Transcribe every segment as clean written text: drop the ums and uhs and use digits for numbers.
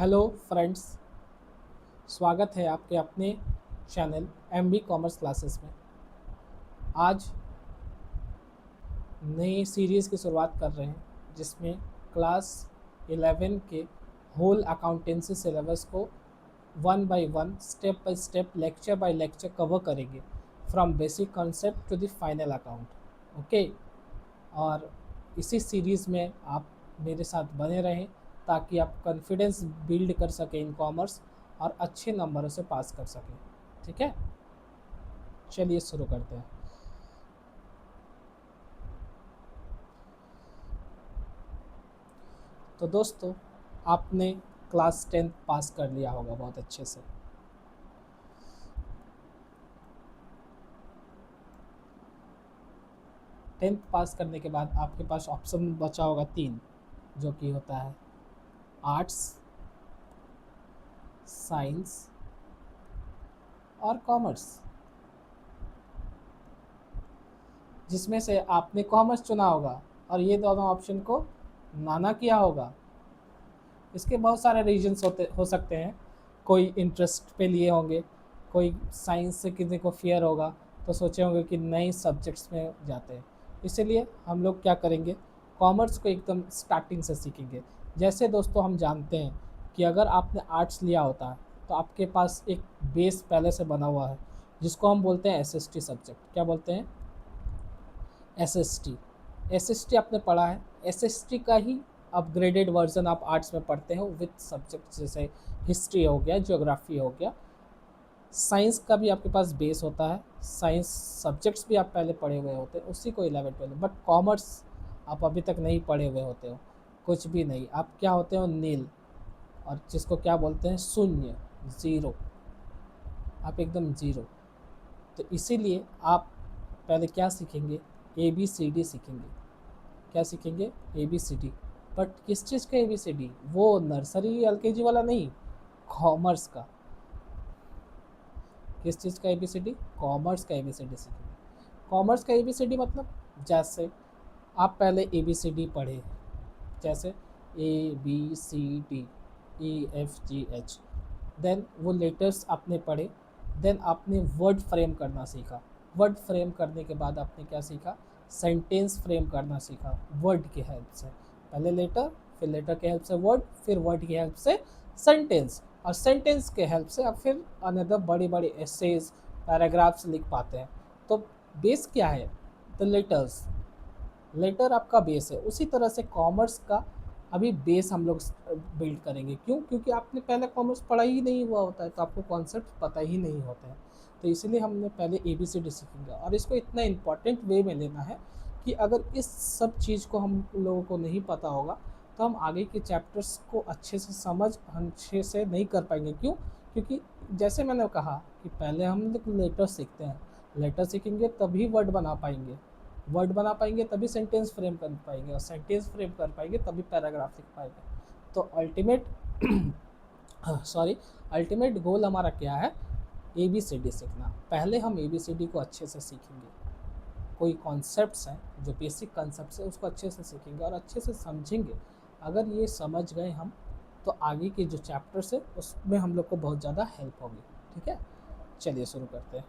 Hello friends, स्वागत है आपके अपने चैनल एमबी कॉमर्स क्लासेस में। आज नई सीरीज़ की शुरुआत कर रहे हैं जिसमें क्लास 11 के होल अकाउंटेंसी सिलेबस को one by one, step by step, lecture by lecture cover करेंगे from basic concept to the final account. Okay, और इसी सीरीज़ में आप मेरे साथ बने रहें ताकि आप कॉन्फिडेंस बिल्ड कर सकें इन कॉमर्स और अच्छे नंबरों से पास कर सकें। ठीक है, चलिए शुरू करते हैं। तो दोस्तों, आपने क्लास 10 पास कर लिया होगा बहुत अच्छे से। टेंथ पास करने के बाद आपके पास ऑप्शन बचा होगा तीन, जो कि होता है आर्ट्स, साइंस और कॉमर्स, जिसमें से आपने कॉमर्स चुना होगा और ये दोनों ऑप्शन को माना किया होगा। इसके बहुत सारे रीजंस हो सकते हैं। कोई इंटरेस्ट पे लिए होंगे, कोई साइंस से किसी को फियर होगा तो सोचे होंगे कि नए सब्जेक्ट्स में जाते हैं। इसीलिए हम लोग क्या करेंगे, कॉमर्स को एकदम स्टार्टिंग से सीखेंगे। जैसे दोस्तों, हम जानते हैं कि अगर आपने आर्ट्स लिया होता है तो आपके पास एक बेस पहले से बना हुआ है जिसको हम बोलते हैं एसएसटी सब्जेक्ट। क्या बोलते हैं? एसएसटी। एसएसटी आपने पढ़ा है, एसएसटी का ही अपग्रेडेड वर्जन आप आर्ट्स में पढ़ते हो विथ सब्जेक्ट जैसे हिस्ट्री हो गया, ज्योग्राफी हो गया। साइंस का भी आपके पास बेस होता है, साइंस सब्जेक्ट्स भी आप पहले पढ़े हुए होते हैं, उसी को 11 12। बट कॉमर्स आप अभी तक नहीं पढ़े हुए होते हो, कुछ भी नहीं। आप क्या होते हो? नील, और जिसको क्या बोलते हैं? शून्य, ज़ीरो। आप एकदम ज़ीरो। तो इसीलिए आप पहले क्या सीखेंगे? ए बी सी डी सीखेंगे। क्या सीखेंगे? A B C D. But किस चीज़ का ए बी सी डी? वो नर्सरी एलकेजी वाला नहीं, कॉमर्स का। किस चीज़ का A B C D? Commerce का ए बी सी डी सीखेंगे। कॉमर्स का ए बी सी डी मतलब, जैसे आप पहले ए बी सी डी पढ़े, जैसे A B C D, E F G H, then वो लेटर्स आपने पढ़े, देन आपने वर्ड फ्रेम करना सीखा। वर्ड फ्रेम करने के बाद आपने क्या सीखा? सेंटेंस फ्रेम करना सीखा वर्ड की हेल्प से। पहले लेटर, फिर लेटर के हेल्प से वर्ड, फिर वर्ड की हेल्प से सेंटेंस, और सेंटेंस के हेल्प से आप फिर अनदर बड़ी बड़ी एसेज, पैराग्राफ्स लिख पाते हैं। तो बेस क्या है? The letters. लेटर आपका बेस है। उसी तरह से कॉमर्स का अभी बेस हम लोग बिल्ड करेंगे। क्यों? क्योंकि आपने पहले कॉमर्स पढ़ा ही नहीं हुआ होता है, तो आपको कॉन्सेप्ट पता ही नहीं होते हैं। तो इसीलिए हमने पहले ए बी सी डी सीखेंगे, और इसको इतना इम्पॉर्टेंट वे में लेना है कि अगर इस सब चीज़ को हम लोगों को नहीं पता होगा तो हम आगे के चैप्टर्स को अच्छे से नहीं कर पाएंगे। क्यों? क्योंकि जैसे मैंने कहा कि पहले हम लोग लेटर सीखते हैं, लेटर सीखेंगे तभी वर्ड बना पाएंगे, वर्ड बना पाएंगे तभी सेंटेंस फ्रेम कर पाएंगे, और सेंटेंस फ्रेम कर पाएंगे तभी पैराग्राफ लिख पाएंगे। तो अल्टीमेट सॉरी, अल्टीमेट गोल हमारा क्या है? ए बी सी डी सीखना। पहले हम ए बी सी डी को अच्छे से सीखेंगे। कोई कॉन्सेप्ट्स हैं जो बेसिक कॉन्सेप्ट्स है उसको अच्छे से सीखेंगे और अच्छे से समझेंगे। अगर ये समझ गए हम, तो आगे के जो चैप्टर्स है उसमें हम लोग को बहुत ज़्यादा हेल्प होगी। ठीक है, चलिए शुरू करते हैं।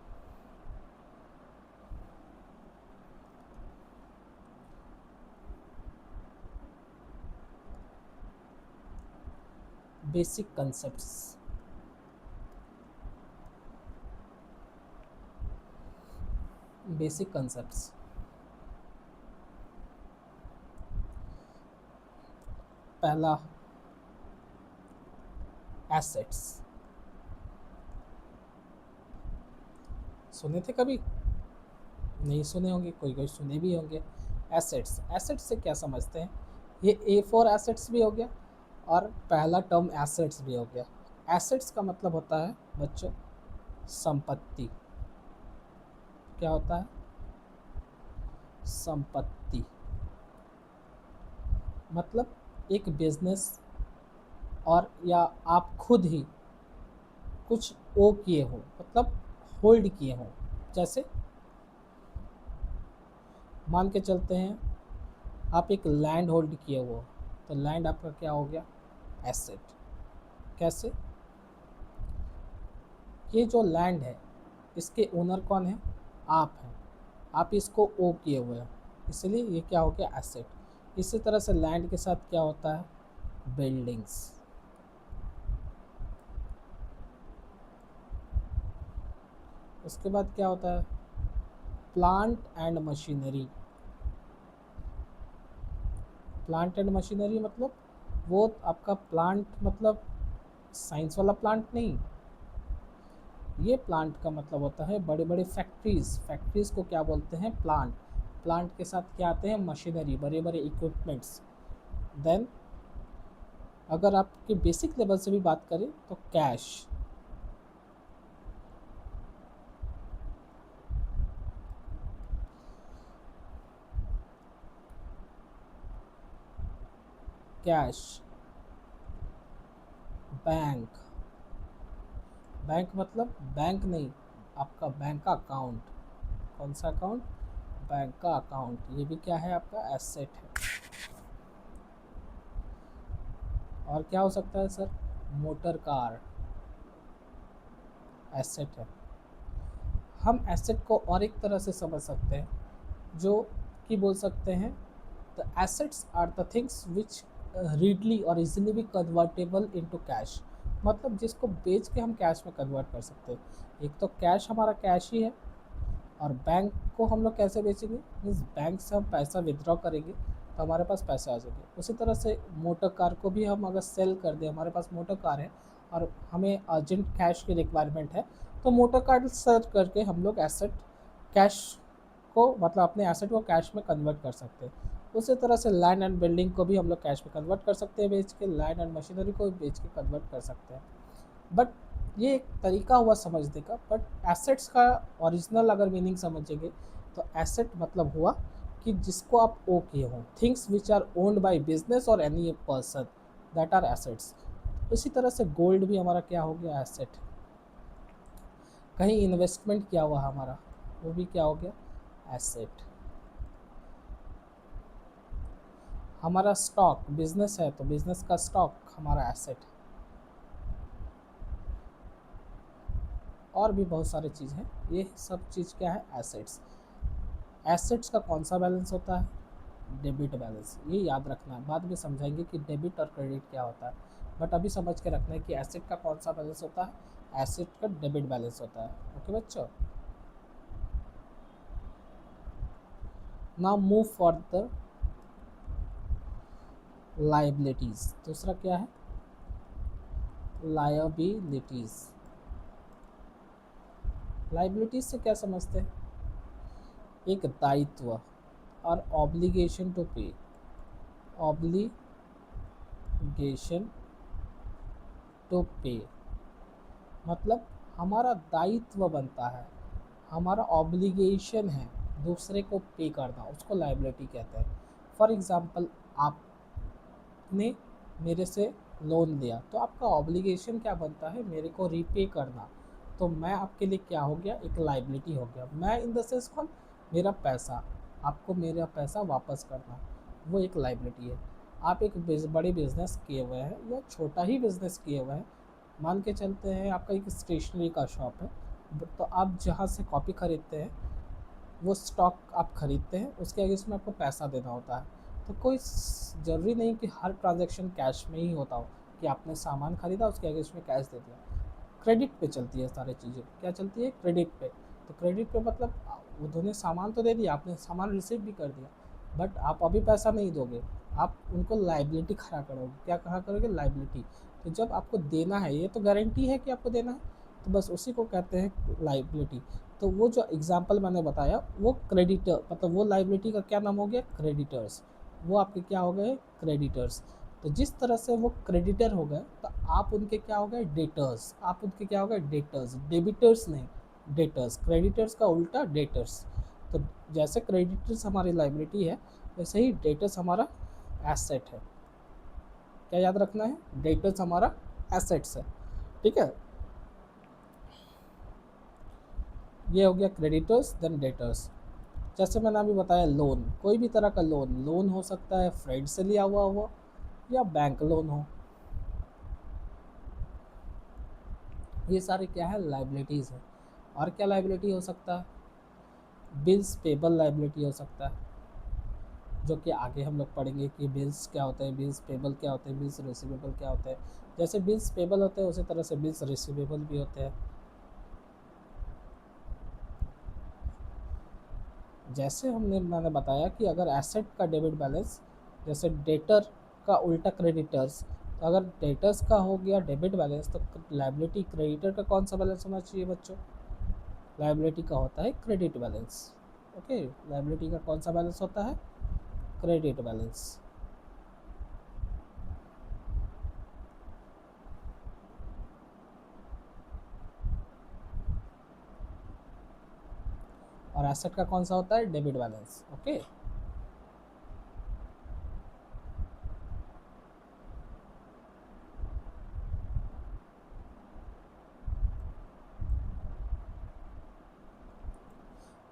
Basic concepts. Basic concepts. पहला, एसेट्स। सुने थे कभी? नहीं सुने होंगे, कोई कोई सुने भी होंगे। एसेट्स, एसेट्स से क्या समझते हैं? ये ए फॉर एसेट्स भी हो गया, और पहला टर्म एसेट्स भी हो गया। एसेट्स का मतलब होता है बच्चों संपत्ति। क्या होता है? संपत्ति। मतलब एक बिजनेस, और या आप खुद ही कुछ ओ किए हो, मतलब होल्ड किए हो। जैसे मान के चलते हैं आप एक लैंड होल्ड किए हो, तो लैंड आपका क्या हो गया? एसेट। कैसे? ये जो लैंड है इसके ओनर कौन है? आप हैं। आप इसको ओ किए हुए हैं, इसलिए ये क्या हो गया? एसेट। इसी तरह से लैंड के साथ क्या होता है? बिल्डिंग्स। उसके बाद क्या होता है? Plant and machinery. Plant and machinery मतलब वो आपका प्लांट मतलब साइंस वाला प्लांट नहीं। ये प्लांट का मतलब होता है बड़े बड़े फैक्ट्रीज। फैक्ट्रीज को क्या बोलते हैं? प्लांट। प्लांट के साथ क्या आते हैं? मशीनरी, बड़े बड़े इक्विपमेंट्स। देन अगर आपके बेसिक लेवल से भी बात करें तो कैश। Cash, bank. बैंक मतलब बैंक नहीं, आपका बैंक का अकाउंट। कौन सा अकाउंट? बैंक का अकाउंट। ये भी क्या है? आपका एसेट है। और क्या हो सकता है सर? मोटर कार एसेट है। हम एसेट को और एक तरह से समझ सकते हैं, जो कि बोल सकते हैं the assets are the things which readily और इजीली भी कन्वर्टेबल इनटू कैश। मतलब जिसको बेच के हम कैश में कन्वर्ट कर सकते हैं। एक तो कैश हमारा कैश ही है, और बैंक को हम लोग कैसे बेचेंगे? मीन्स बैंक से हम पैसा विड्रॉ करेंगे तो हमारे पास पैसा आ जाएंगे। उसी तरह से मोटर कार को भी हम अगर सेल कर दें, हमारे पास मोटर कार है और हमें अर्जेंट कैश की रिक्वायरमेंट है, तो मोटर कार सेल करके हम लोग एसेट कैश को मतलब अपने एसेट को कैश में कन्वर्ट कर सकते हैं। उसी तरह से लैंड एंड बिल्डिंग को भी हम लोग कैश में कन्वर्ट कर सकते हैं बेच के, लैंड एंड मशीनरी को भी बेच के कन्वर्ट कर सकते हैं। बट ये एक तरीका हुआ समझने का। बट एसेट्स का ओरिजिनल अगर मीनिंग समझेंगे तो एसेट मतलब हुआ कि जिसको आप ओ किए हों, things which are owned by business और any person, that are assets. इसी तरह से गोल्ड भी हमारा क्या हो गया? एसेट। कहीं इन्वेस्टमेंट किया हुआ हमारा, वो भी क्या हो गया? एसेट। हमारा स्टॉक, बिजनेस है तो बिजनेस का स्टॉक हमारा एसेट है। और भी बहुत सारी चीज़ हैं, ये सब चीज़ क्या है? एसेट्स। एसेट्स का कौन सा बैलेंस होता है? Debit balance. ये याद रखना है, बाद में समझाएंगे कि डेबिट और क्रेडिट क्या होता है। बट अभी समझ के रखना है कि एसेट का कौन सा बैलेंस होता है? एसेट का डेबिट बैलेंस होता है। ओके बच्चों, now move for the liabilities. दूसरा क्या है? लायबिलिटीज। लाइबिलिटीज से क्या समझते हैं? एक दायित्व और ऑब्लिगेशन टू पे। ऑब्लिगेशन टू पे मतलब हमारा दायित्व बनता है, हमारा ऑब्लिगेशन है दूसरे को पे करना, उसको लाइबिलिटी कहते हैं। फॉर एग्ज़ाम्पल, आपने मेरे से लोन लिया तो आपका ऑब्लिगेशन क्या बनता है? मेरे को रीपे करना। तो मैं आपके लिए क्या हो गया? एक लाइबिलिटी हो गया। मैं इन द सेंस कौन? मेरा पैसा, आपको मेरा पैसा वापस करना, वो एक लाइबिलिटी है। आप एक बड़े बिजनेस किए हुए हैं या छोटा ही बिजनेस किए हुए हैं, मान के चलते हैं आपका एक स्टेशनरी का शॉप है, तो आप जहाँ से कॉपी ख़रीदते हैं वो स्टॉक आप ख़रीदते हैं, उसके अगेंस्ट में आपको पैसा देना होता है। तो कोई ज़रूरी नहीं कि हर ट्रांजैक्शन कैश में ही होता हो, कि आपने सामान ख़रीदा उसके अगेंस्ट में कैश दे दिया। क्रेडिट पे चलती है सारी चीज़ें। क्या चलती है? क्रेडिट पे। तो क्रेडिट पे मतलब उन्होंने सामान तो दे दिया, आपने सामान रिसीव भी कर दिया, बट आप अभी पैसा नहीं दोगे, आप उनको लाइबिलिटी खड़ा करोगे। क्या खड़ा करोगे? लाइबिलिटी। तो जब आपको देना है, ये तो गारंटी है कि आपको देना है, तो बस उसी को कहते हैं लाइबिलिटी। तो वो जो एग्जांपल मैंने बताया वो क्रेडिटर, मतलब वो लाइबिलिटी का क्या नाम हो गया? क्रेडिटर्स। वो आपके क्या हो गए? क्रेडिटर्स। तो जिस तरह से वो क्रेडिटर हो गए तो आप उनके क्या हो गए? डेटर्स। आप उनके क्या हो गए? डेटर्स। डेबिटर्स नहीं, डेटर्स। क्रेडिटर्स का उल्टा डेटर्स। तो जैसे क्रेडिटर्स हमारी लाइबिलिटी है, वैसे ही डेटर्स हमारा एसेट है। क्या याद रखना है? डेटर्स हमारा एसेट्स है। ठीक है, ये हो गया क्रेडिटर्स देन डेटर्स। जैसे मैंने अभी बताया, लोन, कोई भी तरह का लोन, लोन हो सकता है फ्रेंड से लिया हुआ हो या बैंक लोन हो। ये सारे क्या है, लाइबिलिटीज़ है। और क्या लाइबिलिटी हो सकता है, बिल्स पेबल लाइबिलिटी हो सकता है, जो कि आगे हम लोग पढ़ेंगे कि बिल्स क्या होते हैं, बिल्स पेबल क्या होते हैं, बिल्स रिसीवेबल क्या होते हैं। जैसे बिल्स पेबल होते हैं उसी तरह से बिल्स रिसीवेबल भी होते हैं। जैसे मैंने बताया कि अगर एसेट का डेबिट बैलेंस, जैसे डेटर का उल्टा क्रेडिटर्स, तो अगर डेटर्स का हो गया डेबिट बैलेंस तो लाइबिलिटी क्रेडिटर का कौन सा बैलेंस होना चाहिए बच्चों, लाइबिलिटी का होता है क्रेडिट बैलेंस। ओके, लाइबिलिटी का कौन सा बैलेंस होता है, क्रेडिट बैलेंस। और एसेट का कौन सा होता है, डेबिट बैलेंस। ओके,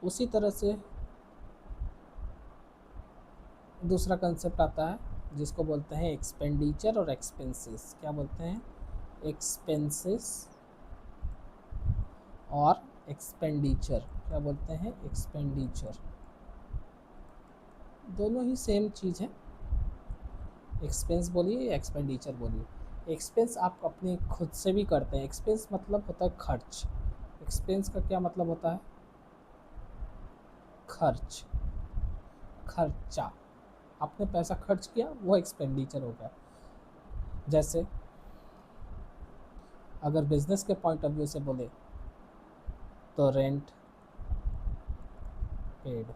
उसी तरह से दूसरा कंसेप्ट आता है जिसको बोलते हैं एक्सपेंडिचर और एक्सपेंसेस। क्या बोलते हैं, एक्सपेंसेस और एक्सपेंडिचर। क्या बोलते हैं, एक्सपेंडिचर। दोनों ही सेम चीज़ है, एक्सपेंस बोलिए या एक्सपेंडिचर बोलिए। एक्सपेंस आप अपने खुद से भी करते हैं, एक्सपेंस मतलब होता है खर्च। एक्सपेंस का क्या मतलब होता है, खर्च, खर्चा। आपने पैसा खर्च किया वो एक्सपेंडिचर हो गया। जैसे अगर बिजनेस के पॉइंट ऑफ व्यू से बोले तो रेंट पेड,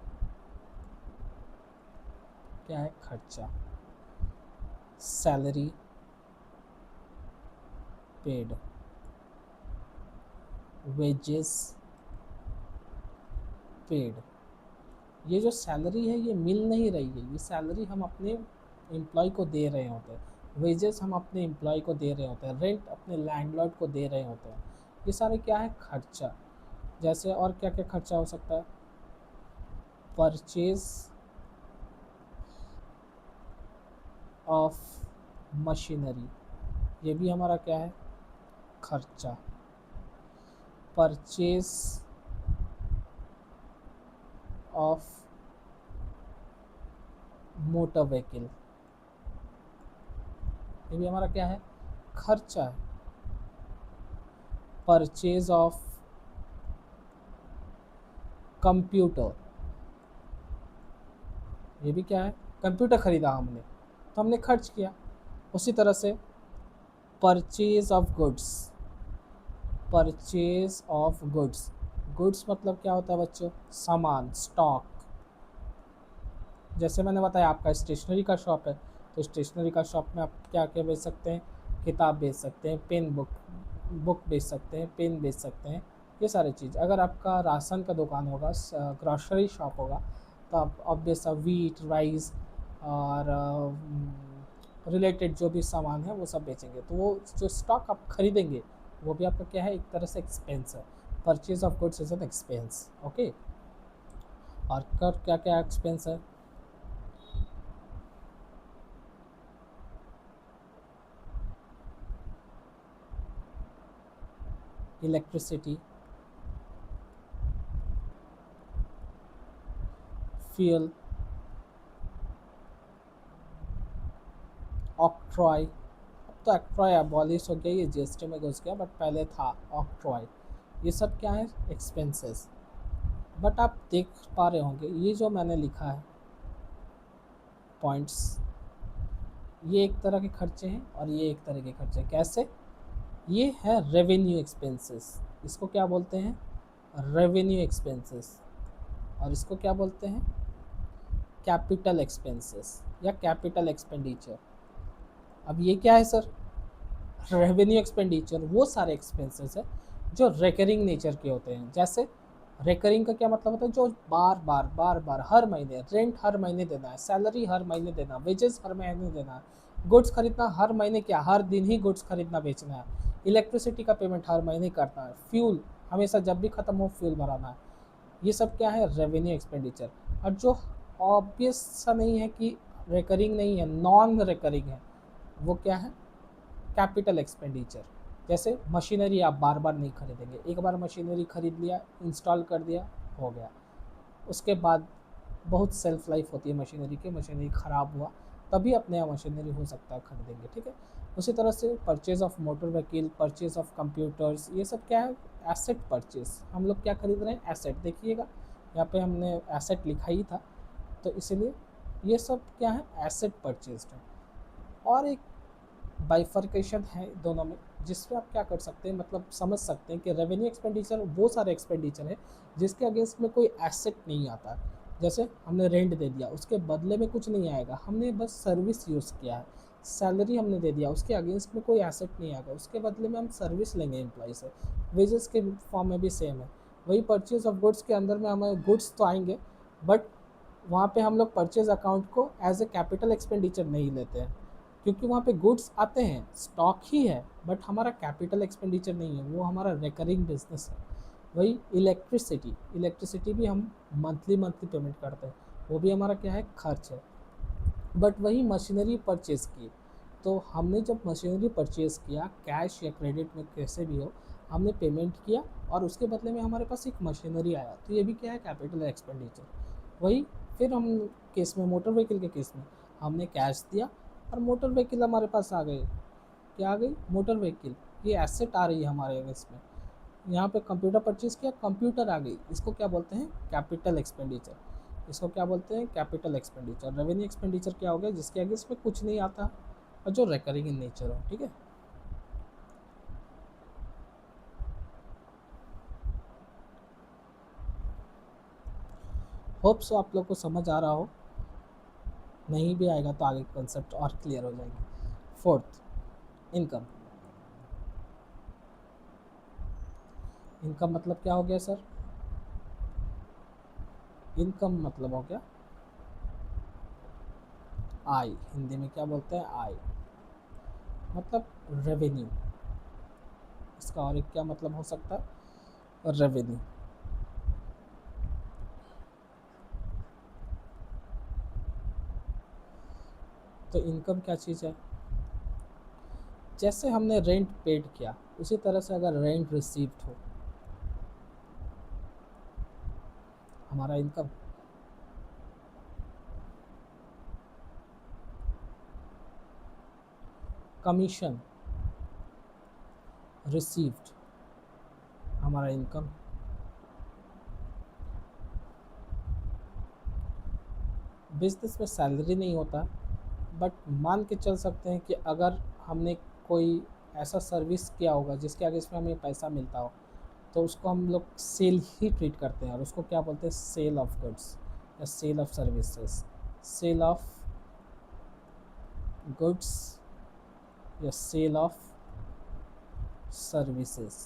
क्या है, खर्चा। Salary paid, wages paid. ये जो सैलरी है ये मिल नहीं रही है, ये सैलरी हम अपने एम्प्लॉय को दे रहे होते हैं, वेजेस हम अपने एम्प्लॉय को दे रहे होते हैं, रेंट अपने लैंडलॉर्ड को दे रहे होते हैं। ये सारे क्या है, खर्चा। जैसे और क्या क्या खर्चा हो सकता है, परचेज ऑफ मशीनरी, ये भी हमारा क्या है, खर्चा। परचेज ऑफ मोटर व्हीकल, ये भी हमारा क्या है, खर्चा है। परचेज ऑफ कंप्यूटर, ये भी क्या है, कंप्यूटर खरीदा हमने तो हमने खर्च किया। उसी तरह से purchase of goods, purchase of goods, goods मतलब क्या होता है बच्चों, सामान, स्टॉक। जैसे मैंने बताया आपका स्टेशनरी का शॉप है, तो स्टेशनरी का शॉप में आप क्या क्या बेच सकते हैं, किताब बेच सकते हैं, पेन बुक, बुक बेच सकते हैं, पेन बेच सकते हैं, ये सारी चीज़। अगर आपका राशन का दुकान होगा, ग्रॉसरी शॉप होगा, तो आप ऑब्वियस वीट, राइस और रिलेटेड जो भी सामान है वो सब बेचेंगे। तो वो जो स्टॉक आप खरीदेंगे वो भी आपका क्या है, एक तरह से एक्सपेंस है। Purchase of goods is an expense. Okay, और कर क्या क्या एक्सपेंस है, इलेक्ट्रिसिटी, फ्यूल, ऑक्ट्रॉय। अब तो ऑक्ट्रॉय अबॉलिश हो गया, ये जीएसटी में घुस गया, बट पहले था ऑक्ट्रॉय। ये सब क्या है, एक्सपेंसेस। बट आप देख पा रहे होंगे ये जो मैंने लिखा है पॉइंट्स, ये एक तरह के खर्चे हैं और ये एक तरह के खर्चे। कैसे, ये है रेवेन्यू एक्सपेंसेस, इसको क्या बोलते हैं, रेवेन्यू एक्सपेंसेस। और इसको क्या बोलते हैं, कैपिटल एक्सपेंसेस या कैपिटल एक्सपेंडिचर। अब ये क्या है सर, रेवेन्यू एक्सपेंडिचर वो सारे एक्सपेंसेस है जो रेकरिंग नेचर के होते हैं। जैसे रेकरिंग का क्या मतलब होता है, जो बार बार हर महीने, रेंट हर महीने देना है, सैलरी हर महीने देना, वेजेस हर महीने देना है, गुड्स खरीदना हर महीने, क्या हर दिन ही गुड्स खरीदना बेचना है, इलेक्ट्रिसिटी का पेमेंट हर महीने करना है, फ्यूल हमेशा जब भी ख़त्म हो फ्यूल भराना है। ये सब क्या है, रेवेन्यू एक्सपेंडिचर। और जो ऑब्वियस सा नहीं है कि रेकरिंग नहीं है, नॉन रेकरिंग है, वो क्या है, कैपिटल एक्सपेंडिचर। जैसे मशीनरी आप बार बार नहीं खरीदेंगे, एक बार मशीनरी खरीद लिया, इंस्टॉल कर दिया, हो गया। उसके बाद बहुत सेल्फ लाइफ होती है मशीनरी की, मशीनरी ख़राब हुआ तभी आप नया मशीनरी हो सकता है खरीदेंगे, ठीक है। उसी तरह से purchase of motor vehicle, purchase of computers, ये सब क्या है, एसेट परचेज। हम लोग क्या खरीद रहे हैं, एसेट। देखिएगा यहाँ पे हमने एसेट लिखा ही था, तो इसीलिए ये सब क्या है, एसेट परचेज है। और एक बाइफर्केशन है दोनों में, जिसमें आप क्या कर सकते हैं, मतलब समझ सकते हैं कि रेवेन्यू एक्सपेंडिचर वो सारे एक्सपेंडिचर है जिसके अगेंस्ट में कोई एसेट नहीं आता। जैसे हमने रेंट दे दिया, उसके बदले में कुछ नहीं आएगा, हमने बस सर्विस यूज़ किया है। सैलरी हमने दे दिया, उसके अगेंस्ट में कोई एसेट नहीं आएगा, उसके बदले में हम सर्विस लेंगे एम्प्लॉय से। वेजेस के फॉर्म में भी सेम है। वही परचेज ऑफ गुड्स के अंदर में हमें गुड्स तो आएंगे, बट वहाँ पे हम लोग परचेज अकाउंट को एज ए कैपिटल एक्सपेंडिचर नहीं लेते हैं, क्योंकि वहाँ पे गुड्स आते हैं, स्टॉक ही है, बट हमारा कैपिटल एक्सपेंडिचर नहीं है, वो हमारा रिकरिंग बिजनेस है। वही इलेक्ट्रिसिटी, इलेक्ट्रिसिटी भी हम मंथली मंथली पेमेंट करते हैं, वो भी हमारा क्या है, खर्च है। बट वही मशीनरी परचेज़ की, तो हमने जब मशीनरी परचेज़ किया, कैश या क्रेडिट में कैसे भी हो, हमने पेमेंट किया और उसके बदले में हमारे पास एक मशीनरी आया, तो ये भी क्या है, कैपिटल एक्सपेंडिचर। वही फिर हम केस में, मोटर व्हीकल के केस में, हमने कैश दिया और मोटर व्हीकल हमारे पास आ गए। क्या आ गई, मोटर व्हीकल, ये एसेट आ रही है हमारे इसमें। यहाँ पे कंप्यूटर परचेज़ किया, कंप्यूटर आ गई, इसको क्या बोलते हैं, कैपिटल एक्सपेंडिचर। इसको क्या बोलते हैं, कैपिटल एक्सपेंडिचर। रेवेन्यू एक्सपेंडिचर क्या हो गया, जिसके आगे इसमें कुछ नहीं आता और जो रिकरिंग इन नेचर हो, ठीक है। होप सो आप लोग को समझ आ रहा हो, नहीं भी आएगा तो आगे कंसेप्ट और क्लियर हो जाएंगे। Fourth, income. इनकम मतलब क्या हो गया सर, इनकम मतलब हो गया आय, हिंदी में क्या बोलते हैं, आय, मतलब रेवेन्यू। इसका और एक क्या मतलब हो सकता है, रेवेन्यू। तो इनकम क्या चीज़ है, जैसे हमने रेंट पेड किया, उसी तरह से अगर रेंट रिसीव्ड हो, हमारा इनकम। कमीशन रिसीव्ड, हमारा इनकम। बिजनेस में सैलरी नहीं होता, बट मान के चल सकते हैं कि अगर हमने कोई ऐसा सर्विस किया होगा जिसके आगे इसमें हमें पैसा मिलता हो, तो उसको हम लोग सेल ही ट्रीट करते हैं, और उसको क्या बोलते हैं, सेल ऑफ गुड्स या sale of services. Sale of goods या सेल ऑफ सर्विसेज,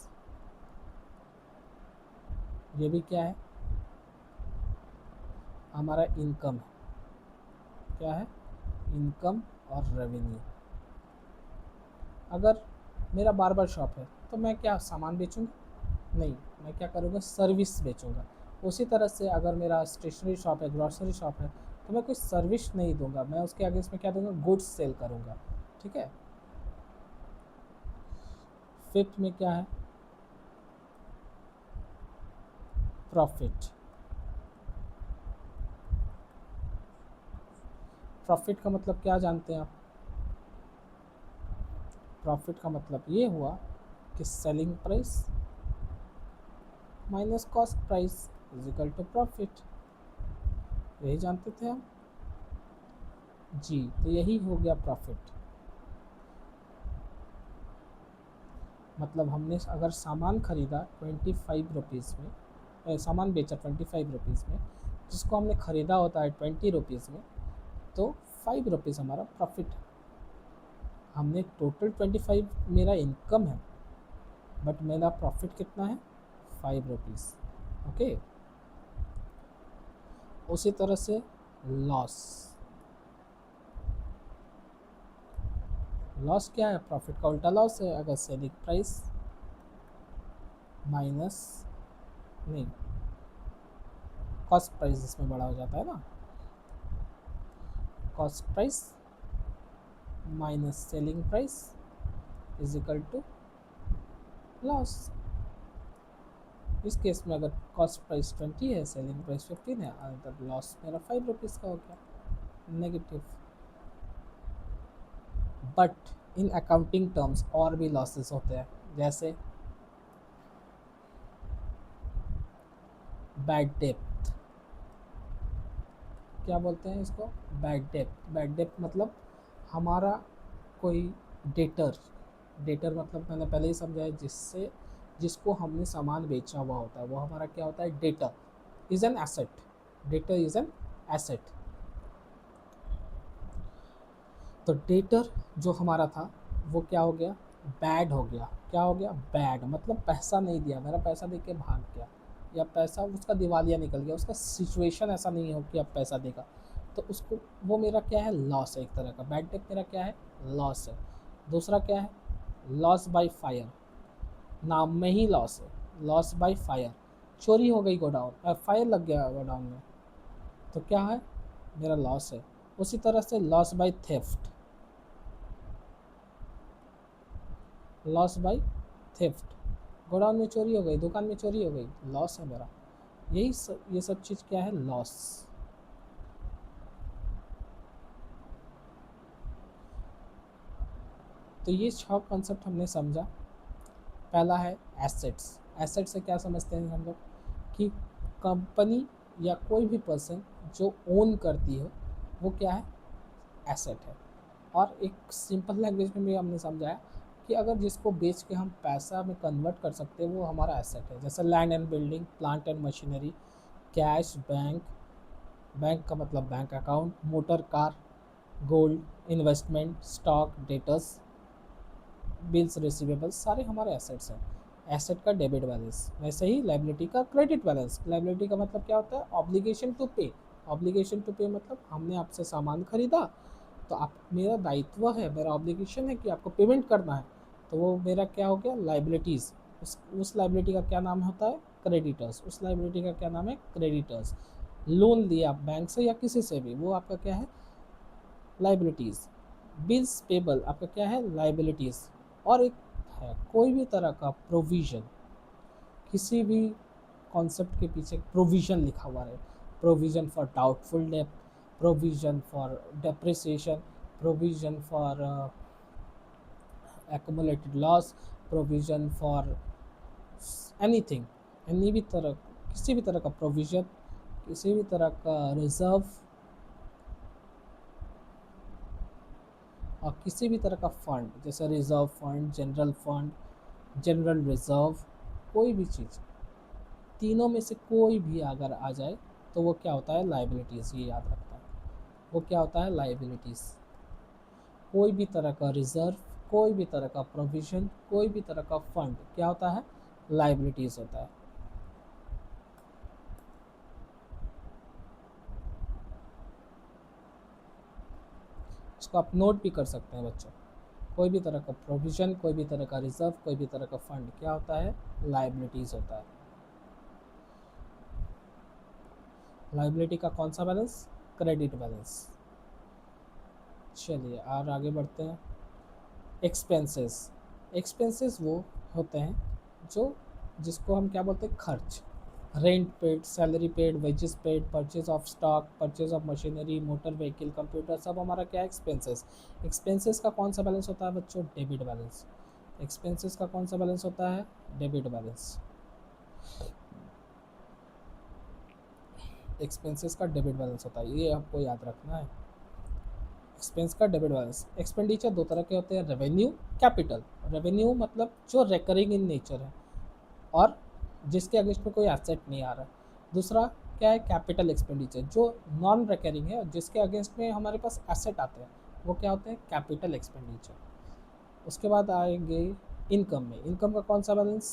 ये भी क्या है, हमारा इनकम है। क्या है, इनकम और रेवेन्यू। अगर मेरा बार्बर शॉप है तो मैं क्या सामान बेचूंगा, नहीं, मैं क्या करूँगा, सर्विस बेचूंगा। उसी तरह से अगर मेरा स्टेशनरी शॉप है, ग्रॉसरी शॉप है, तो मैं कोई सर्विस नहीं दूंगा, मैं उसके आगे इसमें क्या दूंगा, गुड्स सेल करूँगा, ठीक है। फिफ्थ में क्या है, प्रॉफिट। प्रॉफिट का मतलब क्या जानते हैं आप, प्रॉफिट का मतलब ये हुआ कि selling price minus cost price is equal to profit. यही जानते थे हम जी, तो यही हो गया प्रॉफिट। मतलब हमने अगर सामान खरीदा 25 रुपीज़ में, सामान बेचा 25 रुपीज़ में, जिसको हमने ख़रीदा होता है 20 रुपीज़ में, तो 5 रुपीज़ हमारा प्रॉफिट है। हमने टोटल 25 मेरा इनकम है, बट मेरा प्रॉफिट कितना है, 5 रुपीज़, ओके। उसी तरह से लॉस, लॉस क्या है, प्रॉफिट का उल्टा लॉस है। अगर सेलिंग प्राइस माइनस, नहीं, कॉस्ट प्राइस इसमें बड़ा हो जाता है ना, cost price minus selling price is equal to loss. इस केस में अगर कॉस्ट प्राइस 20 है, सेलिंग प्राइस 15 है, तब लॉस मेरा 5 रुपीज़ का हो गया, negative. But in accounting terms और भी लॉसेस होते हैं, जैसे बैड डेप्थ। क्या बोलते हैं इसको? Bad depth. बैड डेप्थ मतलब हमारा कोई डेटर, डेटर मतलब मैंने पहले ही समझाया, जिससे जिसको हमने सामान बेचा हुआ होता है, वो हमारा क्या होता है? Debtor is an asset. Debtor is an asset. तो डेटर जो हमारा था वो क्या हो गया? बैड हो गया। क्या हो गया? बैड मतलब पैसा नहीं दिया, मेरा पैसा दे के भाग गया, या पैसा उसका दिवालिया निकल गया, उसका सिचुएशन ऐसा नहीं हो कि अब पैसा देगा, तो उसको वो मेरा क्या है? लॉस है एक तरह का। बैड डेट मेरा क्या है? लॉस है। दूसरा क्या है? Loss by fire. नाम में ही लॉस है, लॉस बाय फायर। चोरी हो गई गोडाउन, फायर लग गया गोडाउन में, तो क्या है? मेरा लॉस है। उसी तरह से loss by theft. Loss by theft, godown में चोरी हो गई, दुकान में चोरी हो गई, लॉस है मेरा। ये सब चीज़ क्या है? लॉस। तो ये 6 कॉन्सेप्ट हमने समझा। पहला है एसेट्स। एसेट से क्या समझते हैं हम लोग? कि कंपनी या कोई भी पर्सन जो ओन करती है वो क्या है? एसेट है। और एक सिंपल लैंग्वेज में भी हमने समझाया कि अगर जिसको बेच के हम पैसा में कन्वर्ट कर सकते हैं वो हमारा एसेट है। जैसे land and building, plant and machinery, cash, bank, bank का मतलब bank account, motor car, gold, investment, stock, debtors, bills receivables, सारे हमारे एसेट्स हैं। एसेट का डेबिट बैलेंस, वैसे ही लाइबिलिटी का क्रेडिट बैलेंस। लाइबिलिटी का मतलब क्या होता है? ऑब्लिगेशन टू पे। ऑब्लिगेशन टू पे मतलब हमने आपसे सामान खरीदा, तो आप, मेरा दायित्व है, मेरा ऑब्लिगेशन है कि आपको पेमेंट करना है, तो वो मेरा क्या हो गया? लाइबिलिटीज़। उस लाइबिलिटी का क्या नाम होता है? क्रेडिटर्स। उस लाइबिलिटी का क्या नाम है? क्रेडिटर्स। लोन लिया बैंक से या किसी से भी, वो आपका क्या है? लाइबिलिटीज़। बिल्स पेबल आपका क्या है? लाइबिलिटीज़। और एक है कोई भी तरह का प्रोविज़न, किसी भी कॉन्सेप्ट के पीछे प्रोविज़न लिखा हुआ है। Provision for doubtful debt, provision for depreciation, provision for accumulated loss, provision for anything, any भी तरह, किसी भी तरह का प्रोविज़न, किसी भी तरह का रिजर्व, और किसी भी तरह का फंड, जैसे reserve fund, general fund, general reserve, कोई भी चीज़, तीनों में से कोई भी अगर आ जाए तो वो क्या होता है? लाइबिलिटीज़। ये याद रखता है, वो क्या होता है? लाइबिलिटीज़। कोई भी तरह का रिजर्व, कोई भी तरह का प्रोविज़न, कोई भी तरह का फंड क्या होता है? लाइबिलिटीज़ होता है। इसको आप नोट भी कर सकते हैं बच्चों। कोई भी तरह का प्रोविज़न, कोई भी तरह का रिजर्व, कोई भी तरह का फंड क्या होता है? लाइबिलिटीज़ होता है। लाइबिलिटी का कौन सा बैलेंस? Credit balance. चलिए और आगे बढ़ते हैं। एक्सपेंसेस। एक्सपेंसेस वो होते हैं जो, जिसको हम क्या बोलते हैं? खर्च। Rent paid, salary paid, wages paid, purchase of stock, purchase of machinery, motor vehicle, computer, सब हमारा क्या है? एक्सपेंसेस। एक्सपेंसेस का कौन सा बैलेंस होता है बच्चों? Debit balance. एक्सपेंसेस का कौन सा बैलेंस होता है? Debit balance. एक्सपेंसेस का डेबिट बैलेंस होता है, ये आपको याद रखना है। एक्सपेंस का डेबिट बैलेंस। एक्सपेंडिचर दो तरह के होते हैं, रेवेन्यू, कैपिटल। रेवेन्यू मतलब जो रिकरिंग इन नेचर है और जिसके अगेंस्ट में कोई एसेट नहीं आ रहा है। दूसरा क्या है? कैपिटल एक्सपेंडिचर, जो नॉन रिकरिंग है और जिसके अगेंस्ट में हमारे पास एसेट आते हैं, वो क्या होते हैं? Capital expenditure. उसके बाद आएंगे इनकम में। इनकम का कौन सा बैलेंस?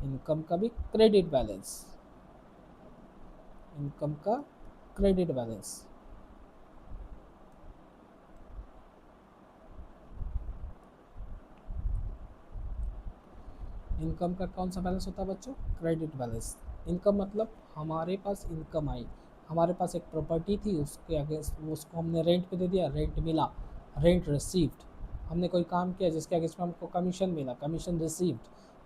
इनकम का भी क्रेडिट बैलेंस। इनकम का क्रेडिट बैलेंस। इनकम का कौन सा बैलेंस होता है बच्चों? Credit balance. इनकम मतलब हमारे पास इनकम आई, हमारे पास एक प्रॉपर्टी थी, उसके अगेंस्ट उसको हमने रेंट पे दे दिया, रेंट मिला, रेंट रिसीव्ड, हमने कोई काम किया जिसके अगेंस्ट में हमको कमीशन मिला, कमीशन रिसीव्ड।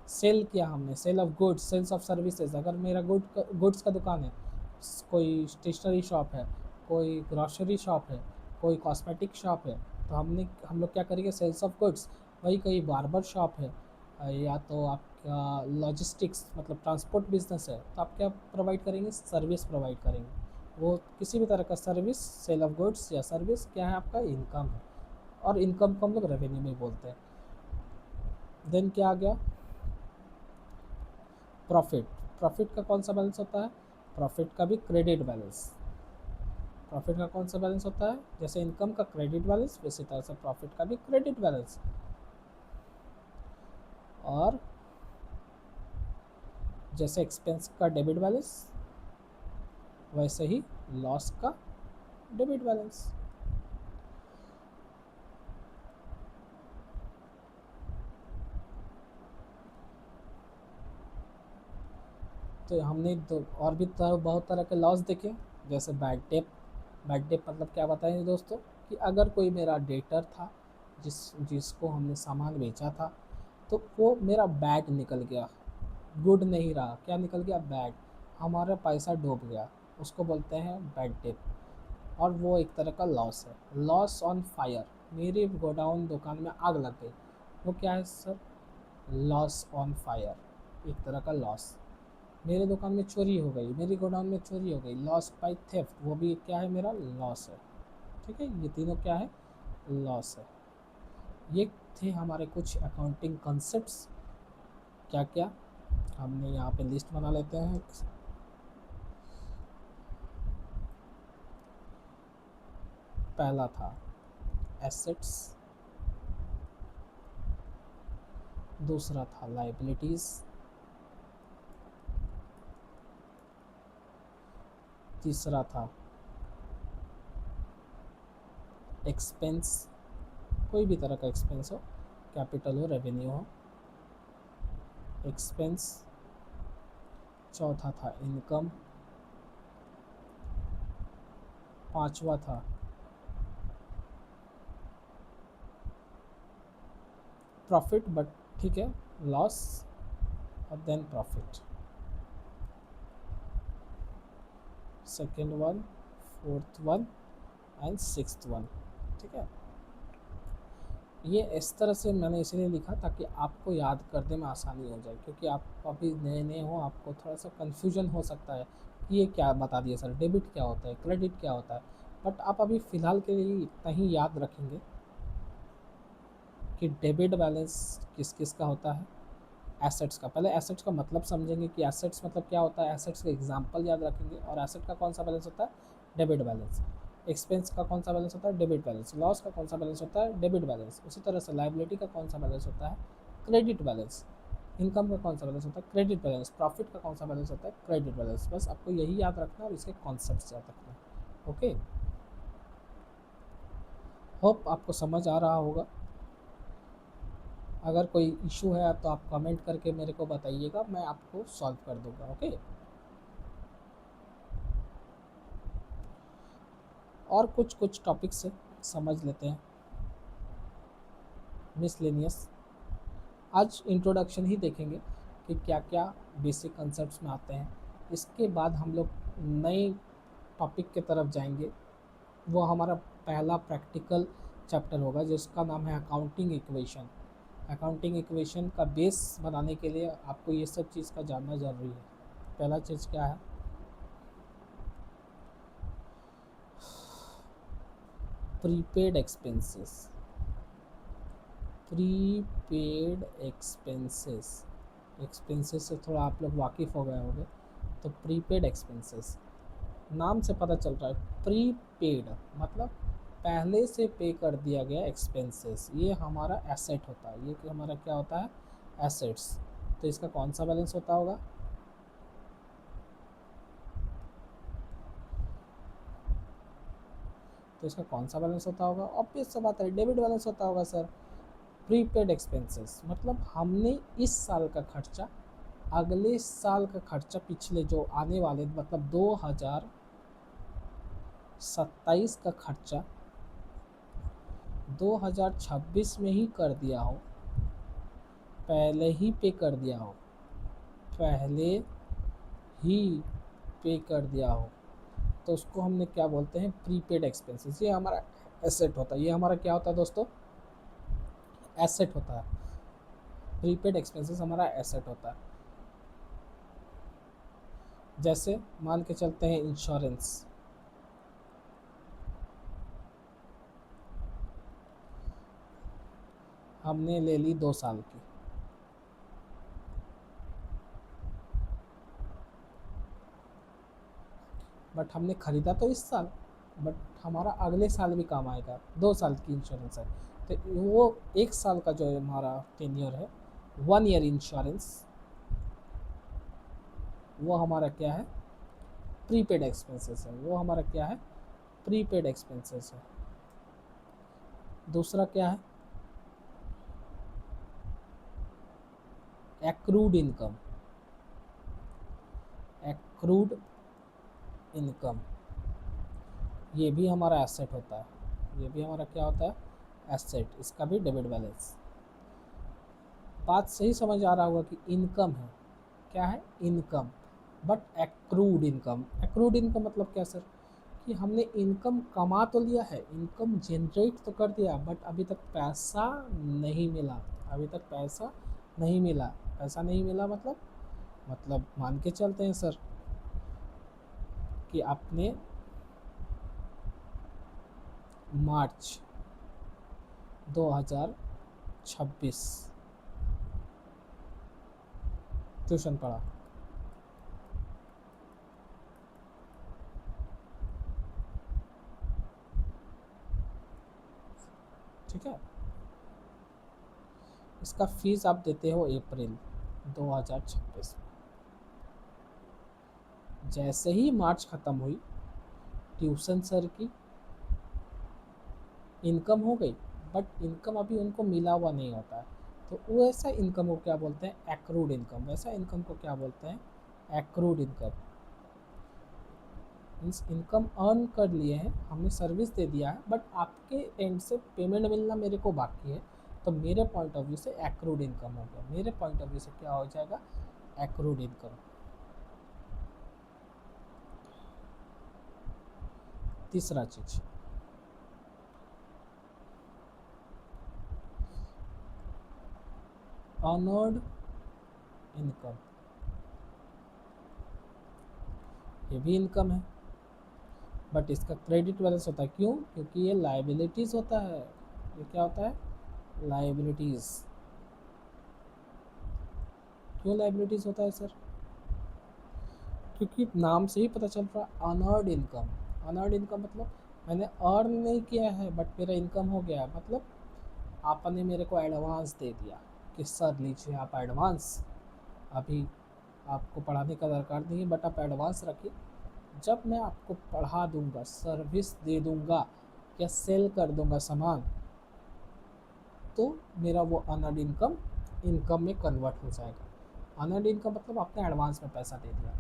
सेल किया हमने, sale of goods, sales of services. अगर मेरा गुड्स का दुकान है, कोई स्टेशनरी शॉप है, कोई ग्रॉसरी शॉप है, कोई कॉस्मेटिक शॉप है, तो हम लोग क्या करेंगे, सेल्स ऑफ गुड्स। वही कोई बार्बर शॉप है, या तो आपका लॉजिस्टिक्स मतलब ट्रांसपोर्ट बिजनेस है, तो आप क्या प्रोवाइड करेंगे, सर्विस प्रोवाइड करेंगे। वो किसी भी तरह का सर्विस, सेल ऑफ गुड्स या सर्विस क्या है, आपका इनकम है। और इनकम को हम लोग रेवेन्यू में बोलते हैं। देन क्या आ गया, प्रॉफिट। प्रॉफिट का कौन सा बैलेंस होता है, प्रॉफिट का भी क्रेडिट बैलेंस। प्रॉफिट का कौन सा बैलेंस होता है, जैसे इनकम का क्रेडिट बैलेंस, वैसे तरह से प्रॉफिट का भी क्रेडिट बैलेंस। और जैसे एक्सपेंस का डेबिट बैलेंस, वैसे ही लॉस का डेबिट बैलेंस। तो हमने दो और भी बहुत तरह के लॉस देखे, जैसे बैड डेप। बैड डेप मतलब क्या बताएं दोस्तों, कि अगर कोई मेरा डेटर था, जिसको हमने सामान बेचा था, तो वो मेरा बैड निकल गया, गुड नहीं रहा, क्या निकल गया, बैड। हमारा पैसा डूब गया, उसको बोलते हैं बैड डेप। और वो एक तरह का लॉस है। लॉस ऑन फायर, मेरे गोडाउन दुकान में आग लग गई, वो क्या है सर, लॉस ऑन फायर, एक तरह का लॉस। मेरे दुकान में चोरी हो गई, मेरी गोडाउन में चोरी हो गई, लॉस बाई थेफ्ट, वो भी क्या है, मेरा लॉस है। ठीक है, ये तीनों क्या है, लॉस है। ये थे हमारे कुछ अकाउंटिंग कॉन्सेप्ट्स। क्या क्या हमने यहाँ पे लिस्ट बना लेते हैं। पहला था एसेट्स, दूसरा था लाइबिलिटीज़, तीसरा था एक्सपेंस, कोई भी तरह का एक्सपेंस हो, कैपिटल हो, रेवेन्यू हो, एक्सपेंस। चौथा था इनकम, पांचवा था प्रॉफिट, बट ठीक है, लॉस और then profit. Second one, fourth one and sixth one. ठीक है, ये इस तरह से मैंने इसलिए लिखा ताकि आपको याद करने में आसानी हो जाए, क्योंकि आप अभी नए नए हो, आपको थोड़ा सा कन्फ्यूजन हो सकता है कि ये क्या बता दिया सर, डेबिट क्या होता है, क्रेडिट क्या होता है। बट आप अभी फ़िलहाल के लिए इतना ही याद रखेंगे कि डेबिट बैलेंस किस किस का होता है। एसेट्स का, पहले एसेट्स का मतलब समझेंगे कि एसेट्स मतलब क्या होता है, एसेट्स का एग्जांपल याद रखेंगे। और एसेट का कौन सा बैलेंस होता है, डेबिट बैलेंस। एक्सपेंस का कौन सा बैलेंस होता है, डेबिट बैलेंस। लॉस का कौन सा बैलेंस होता है, डेबिट बैलेंस। उसी तरह से लाइबिलिटी का कौन सा बैलेंस होता है, क्रेडिट बैलेंस। इनकम का कौन सा बैलेंस होता है, क्रेडिट बैलेंस। प्रॉफिट का कौन सा बैलेंस होता है, क्रेडिट बैलेंस। बस आपको यही याद रखना है और इसके कॉन्सेप्ट याद रखना है। ओके, होप आपको समझ आ रहा होगा। अगर कोई इशू है तो आप कमेंट करके मेरे को बताइएगा, मैं आपको सॉल्व कर दूंगा। ओके, और कुछ कुछ टॉपिक से समझ लेते हैं। मिसलेनियस, आज इंट्रोडक्शन ही देखेंगे कि क्या क्या बेसिक कंसेप्ट्स में आते हैं। इसके बाद हम लोग नए टॉपिक के तरफ जाएंगे। वो हमारा पहला प्रैक्टिकल चैप्टर होगा, जिसका नाम है अकाउंटिंग इक्वेशन। अकाउंटिंग इक्वेशन का बेस बनाने के लिए आपको ये सब चीज़ का जानना ज़रूरी है। पहला चीज़ क्या है, prepaid expenses. Prepaid expenses, expenses से थोड़ा आप लोग वाकिफ़ हो गए होंगे। तो प्रीपेड एक्सपेंसेस, नाम से पता चल रहा है, प्रीपेड मतलब पहले से पे कर दिया गया एक्सपेंसेस। ये हमारा एसेट होता है, ये हमारा क्या होता है, एसेट्स। तो इसका कौन सा बैलेंस होता होगा, तो इसका कौन सा बैलेंस होता होगा, ऑब्वियस सा बात है, डेबिट बैलेंस होता होगा सर। प्रीपेड एक्सपेंसेस मतलब हमने इस साल का खर्चा, अगले साल का खर्चा, पिछले जो आने वाले मतलब 2027 का खर्चा 2026 में ही कर दिया हो, पहले ही पे कर दिया हो, पहले ही पे कर दिया हो, तो उसको हमने क्या बोलते हैं, प्रीपेड एक्सपेंसेस। ये हमारा एसेट होता है, ये हमारा क्या होता है दोस्तों, एसेट होता है। प्रीपेड एक्सपेंसेस हमारा एसेट होता है। जैसे मान के चलते हैं इंश्योरेंस, हमने ले ली 2 साल की, बट हमने ख़रीदा तो इस साल, बट हमारा अगले साल भी काम आएगा। 2 साल की इंश्योरेंस है, तो वो 1 साल का जो हमारा टेन्योर है, 1 ईयर इंश्योरेंस, वो हमारा क्या है, प्रीपेड एक्सपेंसेस है। वो हमारा क्या है, प्रीपेड एक्सपेंसेस है। दूसरा क्या है, एक्रूड इनकम, एक्रूड इनकम, ये भी हमारा एसेट होता है। ये भी हमारा क्या होता है, एसेट। इसका भी डेबिट बैलेंस। बात सही समझ आ रहा होगा कि इनकम है, क्या है, income, but accrued income. Accrued income मतलब क्या सर, कि हमने इनकम कमा तो लिया है, इनकम जनरेट तो कर दिया, बट अभी तक पैसा नहीं मिला, अभी तक पैसा नहीं मिला। पैसा नहीं मिला मतलब मान के चलते हैं सर कि आपने मार्च 2026 ट्यूशन पढ़ा, ठीक है। इसका फीस आप देते हो अप्रैल 2026 में। जैसे ही मार्च ख़त्म हुई, ट्यूशन सर की इनकम हो गई, बट इनकम अभी उनको मिला हुआ नहीं होता है, तो वो ऐसा इनकम को क्या बोलते हैं, एक्रूड इनकम। वैसा इनकम को क्या बोलते हैं, accrued income. Means income earn कर लिए हैं, हमने सर्विस दे दिया है, बट आपके एंड से पेमेंट मिलना मेरे को बाकी है, तो मेरे पॉइंट ऑफ व्यू से एक्रूड इनकम हो गया। मेरे पॉइंट ऑफ व्यू से क्या हो जाएगा, एक्रूड इनकम। तीसरा चीज, अर्नर्ड इनकम, ये भी इनकम है, बट इसका क्रेडिट बैलेंस होता है। क्यों, क्योंकि ये लाइबिलिटीज़ होता है। ये क्या होता है, लाइबिलिटीज़। क्यों लाइबिलिटीज़ होता है सर, क्योंकि नाम से ही पता चल रहा है, अनअर्ड इनकम। अनअर्ड इनकम मतलब मैंने अर्न नहीं किया है, बट मेरा इनकम हो गया, मतलब आपने मेरे को एडवांस दे दिया कि सर लीजिए आप एडवांस, अभी आपको पढ़ाने का दरकार नहीं है, बट आप एडवांस रखिए, जब मैं आपको पढ़ा दूंगा, सर्विस दे दूंगा या सेल कर दूंगा सामान, तो मेरा वो अनअर्न्ड इनकम इनकम में कन्वर्ट हो जाएगा। अनअर्न्ड इनकम मतलब आपने एडवांस में पैसा दे दिया,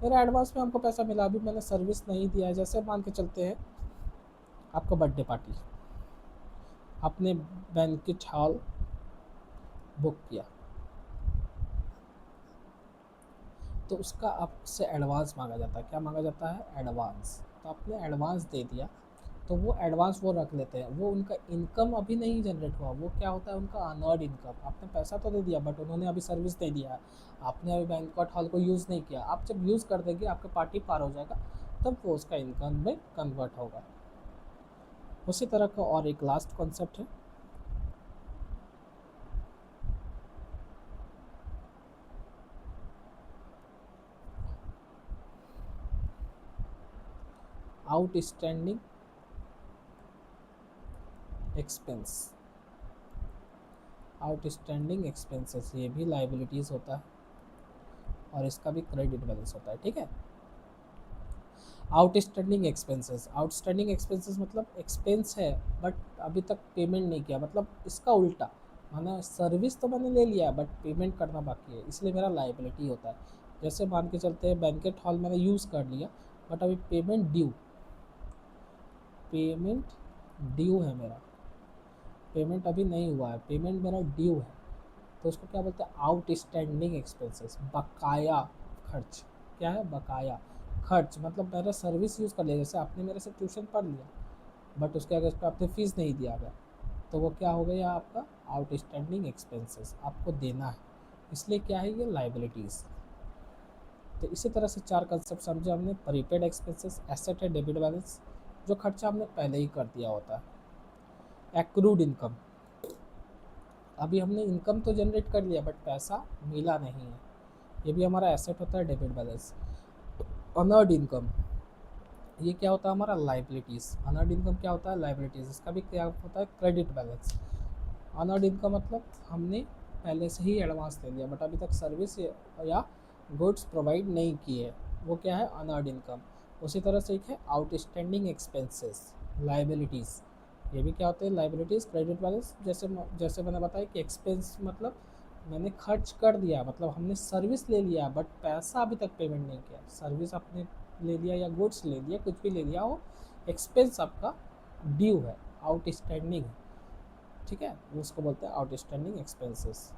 मेरा एडवांस में हमको पैसा मिला, अभी मैंने सर्विस नहीं दिया है। जैसे मान के चलते हैं आपका बर्थडे पार्टी, आपने बैंकेट हॉल बुक किया, तो उसका आपसे एडवांस मांगा जाता है। क्या मांगा जाता है, एडवांस। तो आपने एडवांस दे दिया, तो वो एडवांस वो रख लेते हैं, वो उनका इनकम अभी नहीं जनरेट हुआ, वो क्या होता है, उनका अनअर्न्ड इनकम। आपने पैसा तो दे दिया, बट उन्होंने अभी सर्विस दे दिया है, आपने अभी बैंक्वेट हॉल को यूज़ नहीं किया। आप जब यूज़ कर देंगे, आपका पार्टी पार हो जाएगा, तब वो उसका इनकम में कन्वर्ट होगा। उसी तरह का और एक लास्ट कॉन्सेप्ट है, आउटस्टैंडिंग एक्सपेंस। आउटस्टैंडिंग एक्सपेंसेस ये भी लाइबिलिटीज़ होता है, और इसका भी क्रेडिट बैलेंस होता है, ठीक है। आउटस्टैंडिंग एक्सपेंसेस, आउटस्टैंडिंग एक्सपेंसेस मतलब एक्सपेंस है, बट अभी तक पेमेंट नहीं किया, मतलब इसका उल्टा, माना सर्विस तो मैंने ले लिया, बट पेमेंट करना बाकी है, इसलिए मेरा लाइबिलिटी होता है। जैसे मान के चलते हैं बैंकेट हॉल मैंने यूज़ कर लिया, बट अभी पेमेंट ड्यू, पेमेंट ड्यू है मेरा, पेमेंट अभी नहीं हुआ है, पेमेंट मेरा ड्यू है, तो उसको क्या बोलते हैं, आउटस्टैंडिंग एक्सपेंसेस, बकाया खर्च। क्या है, बकाया खर्च, मतलब मैंने सर्विस यूज़ कर लिया, जैसे आपने मेरे से ट्यूशन पढ़ लिया बट उसके अगेंस्ट पे आपने फ़ीस नहीं दिया अगर, तो वो क्या हो गया आपका आउटस्टैंडिंग एक्सपेंसेस, आपको देना है, इसलिए क्या है ये लाइबिलिटीज़। तो इसी तरह से चार कंसेप्ट समझे हमने, प्रीपेड एक्सपेंसेस, एसेट है डेबिट बैलेंस, जो खर्चा हमने पहले ही कर दिया होता है। एक्रूड इनकम, अभी हमने इनकम तो जनरेट कर लिया बट पैसा मिला नहीं है, ये भी हमारा एसेट होता है डेबिट बैलेंस। अनर्ड इनकम, ये क्या होता है हमारा लाइबिलिटीज़। अनर्ड इनकम क्या होता है, लाइबिलिटीज़, इसका भी क्या होता है, क्रेडिट बैलेंस। अनर्ड इनकम मतलब हमने पहले से ही एडवांस दे दिया बट अभी तक सर्विस या गुड्स प्रोवाइड नहीं किए, वो क्या है, अनर्ड इनकम। उसी तरह से एक है आउटस्टैंडिंग एक्सपेंसेस, लाइबिलिटीज़, ये भी क्या होते हैं, लाइबिलिटीज़। क्रेडिट बैलेंस, जैसे जैसे मैंने बताया कि एक्सपेंस मतलब मैंने खर्च कर दिया, मतलब हमने सर्विस ले लिया बट पैसा अभी तक पेमेंट नहीं किया, सर्विस आपने ले लिया या गुड्स ले लिया, कुछ भी ले लिया हो, एक्सपेंस आपका ड्यू है, आउटस्टैंडिंग है, ठीक है, उसको बोलते हैं आउटस्टैंडिंग एक्सपेंसेस।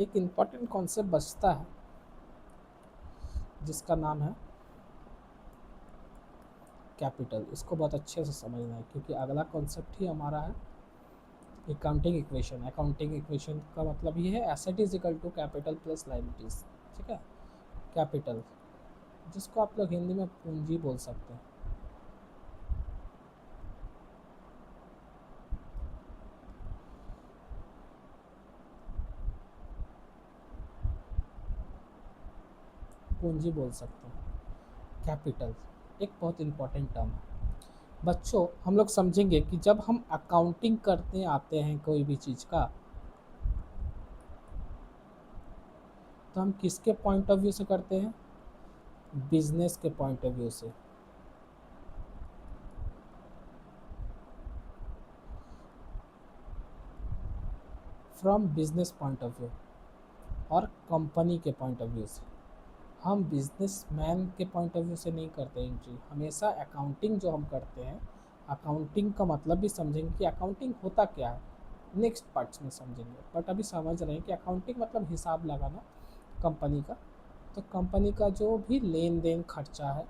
एक इम्पॉर्टेंट कॉन्सेप्ट बचता है जिसका नाम है कैपिटल, इसको बहुत अच्छे से समझना है क्योंकि अगला कॉन्सेप्ट ही हमारा है अकाउंटिंग इक्वेशन। अकाउंटिंग इक्वेशन का मतलब ये है asset is equal to capital plus liabilities, ठीक है। कैपिटल, जिसको आप लोग हिंदी में पूंजी बोल सकते हैं। पूंजी बोल सकते हैं। कैपिटल एक बहुत इंपॉर्टेंट टर्म है बच्चों। हम लोग समझेंगे कि जब हम अकाउंटिंग करते आते हैं कोई भी चीज़ का, तो हम किसके पॉइंट ऑफ व्यू से करते हैं, बिजनेस के पॉइंट ऑफ व्यू से। From business point of view और कंपनी के पॉइंट ऑफ व्यू से। हम बिजनेसमैन के पॉइंट ऑफ व्यू से नहीं करते एंट्री, हमेशा अकाउंटिंग जो हम करते हैं, अकाउंटिंग का मतलब भी समझेंगे कि अकाउंटिंग होता क्या है, नेक्स्ट पार्ट्स में समझेंगे। बट अभी समझ रहे हैं कि अकाउंटिंग मतलब हिसाब लगाना कंपनी का। तो कंपनी का जो भी लेन देन खर्चा है,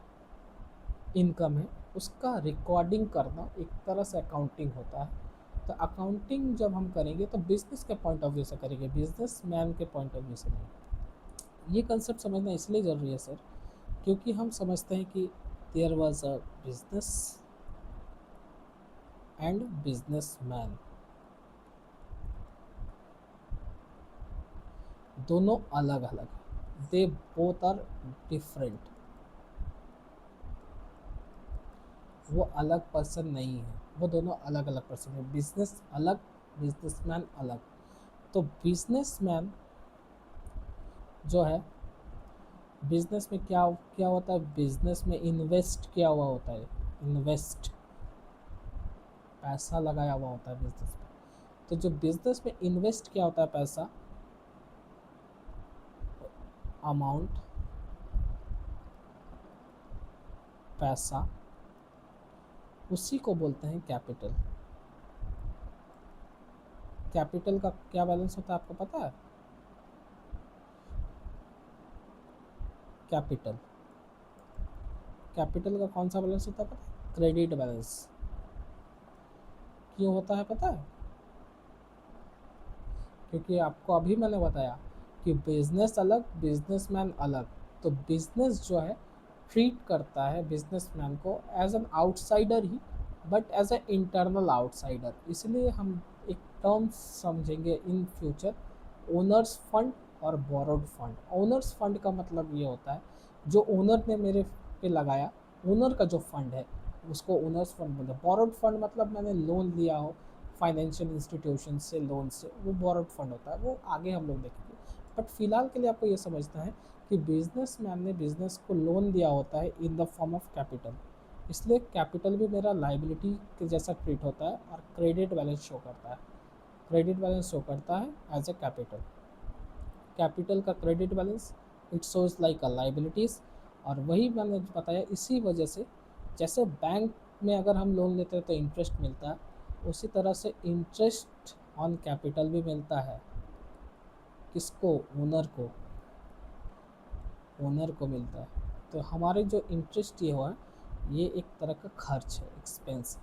इनकम है, उसका रिकॉर्डिंग करना एक तरह से अकाउंटिंग होता है। तो अकाउंटिंग जब हम करेंगे तो बिजनेस के पॉइंट ऑफ व्यू से करेंगे, बिजनेस मैन के पॉइंट ऑफ व्यू से नहीं। ये कंसेप्ट समझना इसलिए ज़रूरी है सर, क्योंकि हम समझते हैं कि there was a business and business man, दोनों अलग अलग, दे बोथ आर डिफरेंट, वो अलग पर्सन नहीं है, वो दोनों अलग अलग पर्सन है। बिजनेस अलग, बिजनेसमैन अलग। तो बिजनेसमैन जो है, बिजनेस में क्या क्या होता है, बिजनेस में इन्वेस्ट किया हुआ होता है, इन्वेस्ट पैसा लगाया हुआ होता है बिजनेस में। तो जो बिजनेस में इन्वेस्ट किया होता है पैसा, अमाउंट, पैसा, उसी को बोलते हैं कैपिटल। कैपिटल का क्या बैलेंस होता है आपको पता है, कैपिटल, कैपिटल का कौन सा बैलेंस होता है पता है, क्रेडिट बैलेंस। क्यों होता है पता है, क्योंकि आपको अभी मैंने बताया कि बिजनेस अलग, बिजनेसमैन अलग। तो बिजनेस जो है ट्रीट करता है बिजनेसमैन को एज एन आउटसाइडर ही, but as a internal outsider. इसलिए हम एक टर्म समझेंगे इन फ्यूचर, ओनर्स फंड और बोरोड फंड। ओनर्स फंड का मतलब ये होता है जो ओनर ने मेरे पे लगाया, ओनर का जो फंड है उसको ओनर्स फंड बोलते हैं। बोरोड फंड मतलब मैंने लोन लिया हो फाइनेंशियल इंस्टीट्यूशन से, लोन से, वो बोरोड फंड होता है, वो आगे हम लोग देखेंगे। बट फिलहाल के लिए आपको ये समझना है कि बिजनेसमैन ने बिजनेस को लोन दिया होता है in the form of capital, इसलिए कैपिटल भी मेरा लाइबिलिटी के जैसा ट्रीट होता है और क्रेडिट बैलेंस शो करता है, क्रेडिट बैलेंस शो करता है एज ए कैपिटल। कैपिटल का credit balance it shows like a liabilities. और वही मैंने बताया, इसी वजह से जैसे बैंक में अगर हम लोन लेते हैं तो इंटरेस्ट मिलता है, उसी तरह से इंटरेस्ट ऑन कैपिटल भी मिलता है। किसको? ओनर को मिलता है। तो हमारे जो इंटरेस्ट ये हुआ, ये एक तरह का खर्च है, एक्सपेंस है।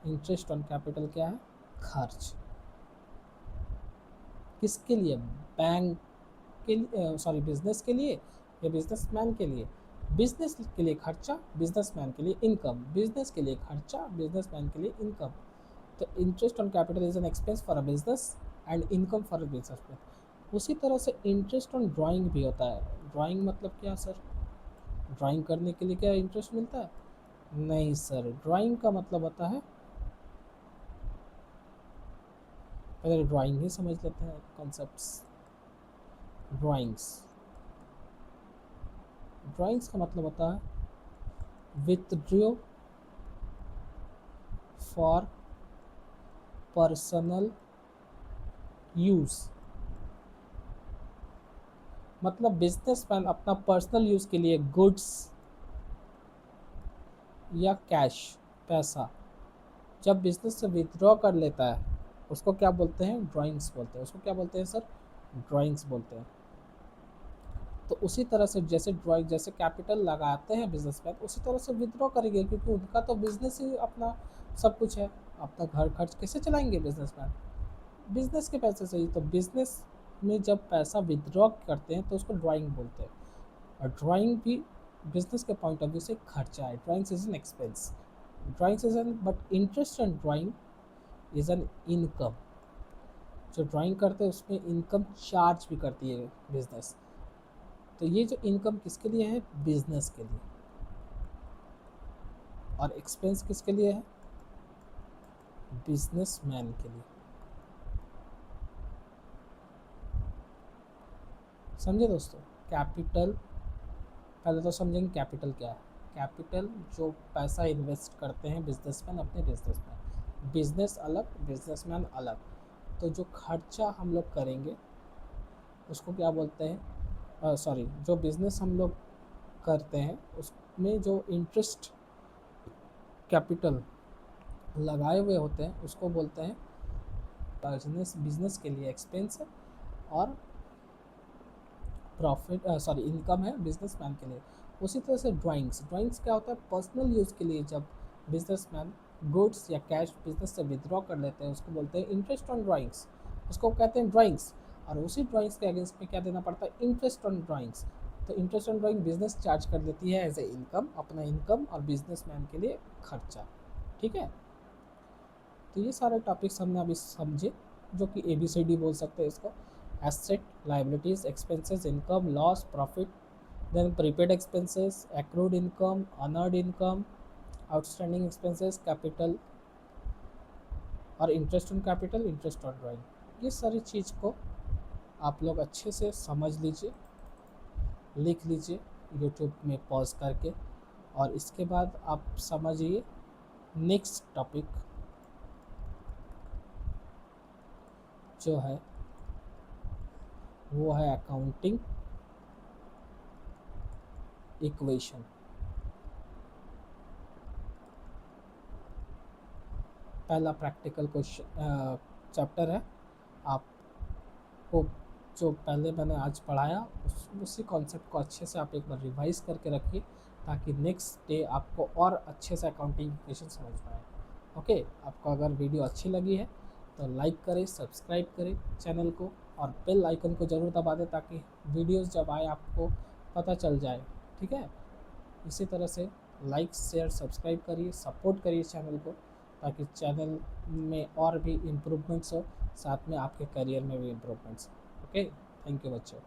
इंटरेस्ट ऑन कैपिटल क्या है? खर्च। किसके लिए? बैंक के लिए, सॉरी, बिजनेस के लिए या बिजनेसमैन के लिए? बिजनेस के लिए खर्चा, बिजनेसमैन के लिए इनकम। बिजनेस के लिए खर्चा, बिजनेसमैन के लिए इनकम। तो interest on capital is an expense for a business and income for a businessman. उसी तरह से इंटरेस्ट ऑन ड्राइंग भी होता है। ड्राइंग मतलब क्या सर? ड्राइंग करने के लिए क्या इंटरेस्ट मिलता है? नहीं सर, ड्राइंग का मतलब होता है, पहले ड्राइंग ही समझ लेते हैं कॉन्सेप्ट्स। ड्राइंग्स ड्राइंग्स का मतलब होता है विथड्रॉ फॉर पर्सनल यूज़। मतलब बिजनेसमैन अपना पर्सनल यूज़ के लिए गुड्स या कैश, पैसा, जब बिजनेस से विथड्रॉ कर लेता है, उसको क्या बोलते हैं? ड्राइंग्स बोलते हैं। उसको क्या बोलते हैं सर? ड्राइंग्स बोलते हैं। तो उसी तरह से जैसे ड्राइंग, जैसे कैपिटल लगाते हैं बिजनेसमैन, उसी तरह से विथड्रॉ करेंगे, क्योंकि उनका तो बिजनेस ही अपना सब कुछ है। अपना घर खर्च कैसे चलाएंगे बिजनेसमैन? बिजनेस के पैसे से ही। तो बिजनेस में जब पैसा विथड्रॉ करते हैं तो उसको ड्राइंग बोलते हैं। और ड्राइंग भी बिजनेस के पॉइंट ऑफ व्यू से खर्चा है। Drawings is an expense. Drawings is an, but interest on drawing is an income. जो ड्राइंग करते हैं उसमें इनकम चार्ज भी करती है बिजनेस। तो ये जो इनकम किसके लिए है? बिजनेस के लिए। और एक्सपेंस किसके लिए है? बिजनेसमैन के लिए। समझे दोस्तों? कैपिटल, पहले तो समझेंगे कैपिटल क्या है। कैपिटल जो पैसा इन्वेस्ट करते हैं बिजनेसमैन अपने बिजनेस में। बिजनेस अलग, बिजनेसमैन अलग। तो जो खर्चा हम लोग करेंगे उसको क्या बोलते हैं? सॉरी, जो बिजनेस हम लोग करते हैं उसमें जो इंटरेस्ट कैपिटल लगाए हुए होते हैं उसको बोलते हैं बिजनेस के लिए एक्सपेंस है। और प्रॉफिट, सॉरी, इनकम है बिजनेसमैन के लिए। उसी तरह से ड्राइंग्स क्या होता है? पर्सनल यूज़ के लिए जब बिजनेसमैन गुड्स या कैश बिजनेस से विड्रॉ कर लेते हैं उसको बोलते हैं इंटरेस्ट ऑन ड्राइंग्स। उसको कहते हैं ड्राइंग्स। और उसी ड्राइंग्स के अगेंस्ट में क्या देना पड़ता है? Interest on drawings. तो interest on drawing business charge कर देती है एज ए इनकम, अपना इनकम, और बिजनेसमैन के लिए खर्चा। ठीक है? तो ये सारे टॉपिक्स हमने अभी समझे, जो कि ABCD बोल सकते हैं इसको। Asset, liabilities, expenses, income, loss, profit, then prepaid expenses, accrued income, unearned income, outstanding expenses, capital, और interest on capital, interest on drawing. ये सारी चीज़ को आप लोग अच्छे से समझ लीजिए, लिख लीजिए यूट्यूब में पॉज करके। और इसके बाद आप समझिए नेक्स्ट टॉपिक जो है वो है अकाउंटिंग इक्वेशन। पहला प्रैक्टिकल क्वेश्चन चैप्टर है। आपको जो पहले मैंने आज पढ़ाया उसी कॉन्सेप्ट को अच्छे से आप एक बार रिवाइज करके रखिए, ताकि नेक्स्ट डे आपको और अच्छे से अकाउंटिंग इक्वेशन समझ पाए। ओके, आपको अगर वीडियो अच्छी लगी है तो लाइक करें, सब्सक्राइब करें चैनल को, और बेल आइकन को ज़रूर दबा दें ताकि वीडियोस जब आए आपको पता चल जाए। ठीक है? इसी तरह से लाइक, शेयर, सब्सक्राइब करिए, सपोर्ट करिए चैनल को, ताकि चैनल में और भी इम्प्रूवमेंट्स हो, साथ में आपके करियर में भी इम्प्रूवमेंट्स। ओके, थैंक यू बच्चों।